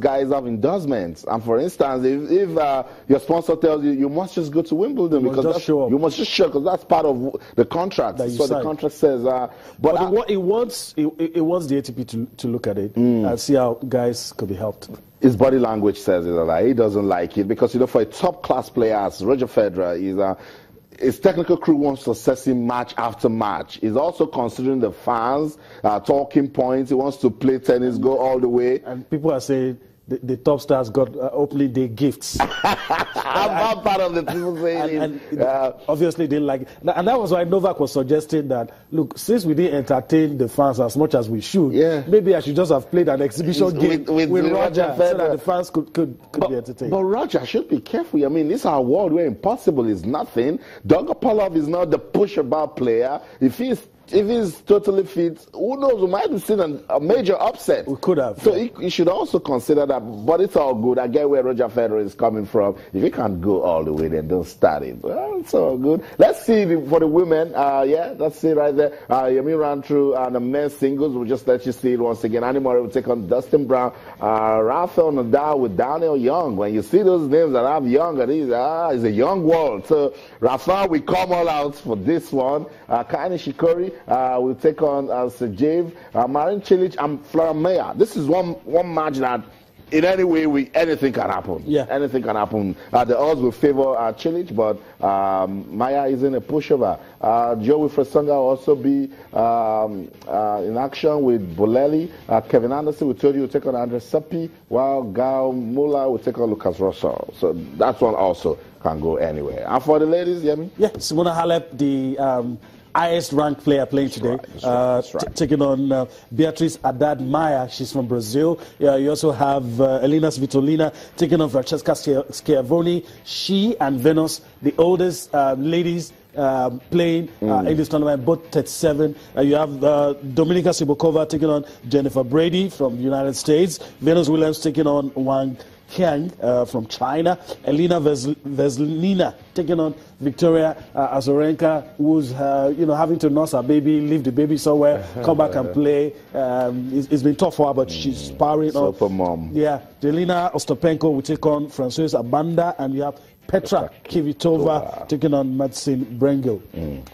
guys have endorsements. And for instance, if your sponsor tells you you must just go to Wimbledon because you must just show because that's part of the contract. That's what the contract says. But it wants the ATP to look at it and see how guys could be helped. His body language says it. He doesn't like it because, you know, for a top-class player as Roger Federer, his technical crew wants to assess him match after match. He's also considering the fans, talking points. He wants to play tennis, go all the way. And people are saying the top stars got opening day gifts. I'm part of the people saying obviously they like it. And that was why Novak was suggesting that, look, since we didn't entertain the fans as much as we should, maybe I should just have played an exhibition game with Roger so that the fans could be entertained. But Roger should be careful. I mean, this is our world where impossible is nothing. Dolgopolov is not the push-about player. If he's totally fit, who knows, we might have seen a major upset. We could have. So he should also consider that, but it's all good. I get where Roger Federer is coming from. If he can't go all the way, then don't start it. Well, it's all good. Let's see for the women. Let's see right there. Yemi ran through the men's singles. We'll just let you see it once again. Andy Murray will take on Dustin Brown. Rafael Nadal with Daniel Young. When you see those names that have Young, it's a young world. So Rafael will come all out for this one. Kaine Shikori will take on Sergeyev, Marin Cilic, and Flora Mayer. This is one match that, in any way, anything can happen. Yeah, anything can happen. The odds will favor Cilic, but Mayer is in a pushover. Joe Wilfred Songa will also be in action with Bolelli. Kevin Anderson, we told you, will take on Andre Seppi, while Gal Muller will take on Lucas Russell. So that one also can go anywhere. And for the ladies, Yemi? Yeah, Simona Halep, the highest ranked player playing today, taking on Beatriz Haddad Maia. She's from Brazil. You also have Elena Svitolina taking on Francesca Schiavoni. She and Venus, the oldest ladies playing in this tournament, both 37. You have Dominika Sibokova taking on Jennifer Brady from the United States. Venus Williams taking on Wang Qiang from China. Elena Vesnina taking on Victoria Azarenka, who's having to nurse her baby, leave the baby somewhere, come back and play. It's been tough for her, but she's powering on. Super mom. Yeah, Delina Ostapenko will take on Francoise Abanda, and you have Petra Kvitova taking on Marcin Brengel.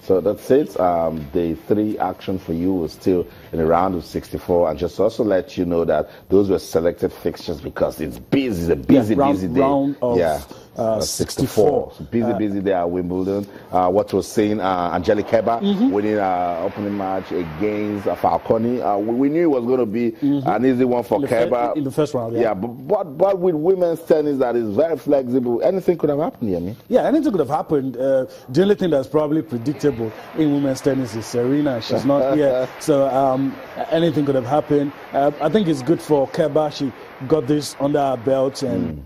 So that's it. The 3 action for you was still in the round of 64. And just also let you know that those were selected fixtures because it's busy. It's a busy day. Round of 64. So busy day at Wimbledon. What was saying, Angelique Kerber winning opening match against Falconi. We knew it was going to be an easy one for Kerber. In the first round, but with women's tennis that is very flexible, anything could have happened here, Yeah, anything could have happened. The only thing that's probably predictable in women's tennis is Serena. She's not here. So anything could have happened. I think it's good for Kerber. She got this under her belt, and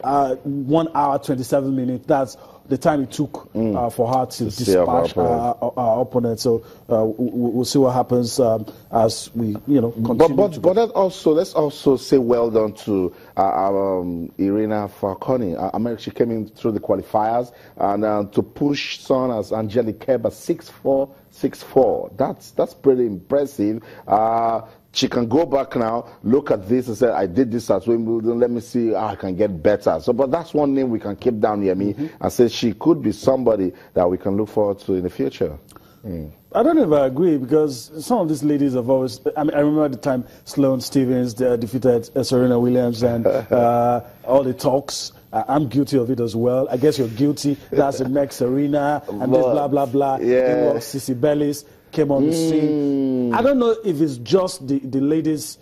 1 hour 27 minutes. That's the time it took for her to dispatch our opponent. So we'll see what happens as we continue. But let's also say well done to Irina Falconi. She came in through the qualifiers and to push someone as Angelique Kerber 6-4, 6-4. That's pretty impressive. She can go back now, look at this and say, I did this at Wimbledon, let me see how I can get better. So, but that's one name we can keep down, Yemi, and say she could be somebody that we can look forward to in the future. I don't know if I agree, because some of these ladies have always, I remember at the time Sloane Stephens defeated Serena Williams and all the talks. I'm guilty of it as well. I guess you're guilty. That's the next Serena and this blah, blah, blah. Yeah. Sissy Bellis came on the scene. I don't know if it's just the ladies'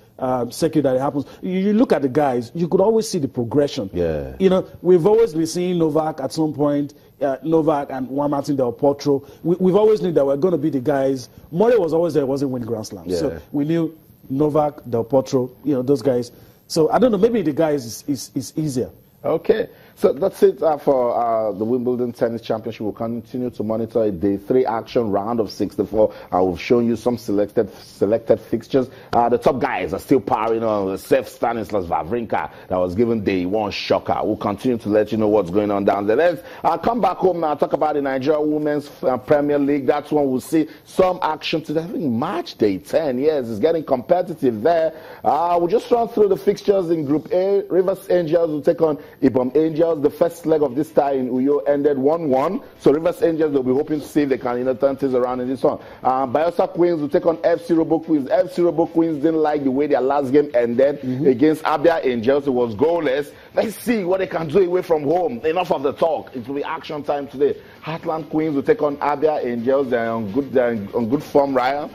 circuit that it happens. You look at the guys, you could always see the progression. Yeah. We've always been seeing Novak at some point, Novak and Juan Martin Del Potro. We've always knew that we're going to be the guys. Murray was always there, wasn't winning Grand Slams. Yeah. So we knew Novak, Del Potro, those guys. So I don't know, maybe the guys is easier. Okay. So that's it for the Wimbledon Tennis Championship. We'll continue to monitor a day 3 action round of 64. We've shown you some selected fixtures. The top guys are still powering on. Seth Stanislas Wawrinka that was given day 1 shocker. We'll continue to let you know what's going on down there. Let's come back home now, talk about the Nigeria Women's Premier League. That's when we'll see some action today. I think March day 10. Yes, it's getting competitive there. We'll just run through the fixtures in Group A. Rivers Angels will take on Ibom Angels. The first leg of this tie in Uyo ended 1-1. So Rivers Angels, they'll be hoping to see if they can turn things around in this one. Bayelsa Queens will take on FC Robo Queens. FC Robo Queens didn't like the way their last game ended against Abia Angels. It was goalless. Let's see what they can do away from home. Enough of the talk. It will be action time today. Heartland Queens will take on Abia Angels. They're on good form, Ryan.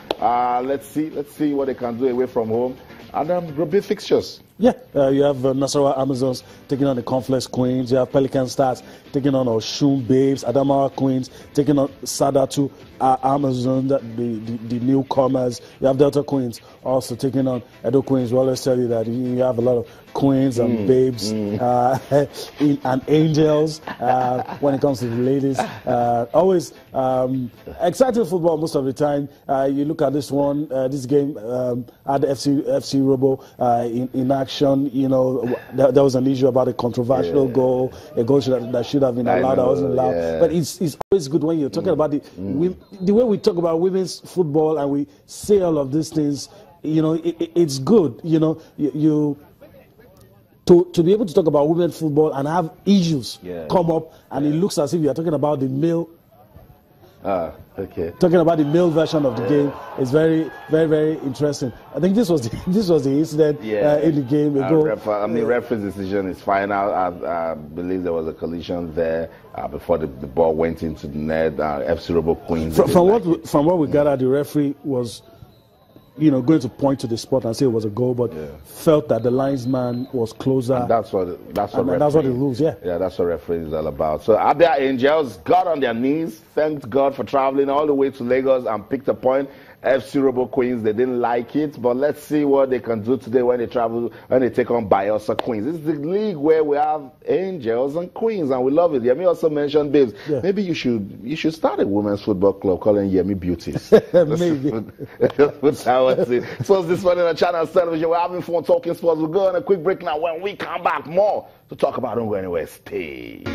Let's see what they can do away from home. And Group B fixtures. Yeah, you have Nasarawa Amazons taking on the Conflex Queens. You have Pelican Stars taking on Oshun Babes. Adamawa Queens taking on Sadatu Amazon, the newcomers. You have Delta Queens also taking on Edo Queens. We always tell you that you have a lot of queens and babes and angels when it comes to the ladies. Always exciting football most of the time. You look at this one, this game at the FC Robo in action. You know, there was an issue about a controversial goal, a goal that should have been allowed, that wasn't allowed. Yeah. But it's always good when you're talking about the way we talk about women's football and we say all of these things. You know, it's good. You know, to be able to talk about women's football and have issues come up, and it looks as if you are talking about the male. Talking about the male version of the game is very, very, very interesting. I think this was the incident in the game ago. Referee's decision is final. I believe there was a collision there before the ball went into the net. FC Robo Queens. From what we gathered, the referee was, going to point to the spot and say it was a goal, but felt that the linesman was closer. And that's what the rules. Yeah, that's what referee is all about. So Abia Angels got on their knees, thanked God for traveling all the way to Lagos and picked a point. FC Robo Queens, they didn't like it, but let's see what they can do today when they take on Bayelsa Queens. This is the league where we have angels and queens, and we love it. Yemi also mentioned babes. Yeah. Maybe you should start a women's football club calling Yemi Beauties. Maybe. That's how I see. So this morning on Channels Television, we're having fun talking sports. We'll go on a quick break now. When we come back, more to talk about. Don't go anywhere. Stay.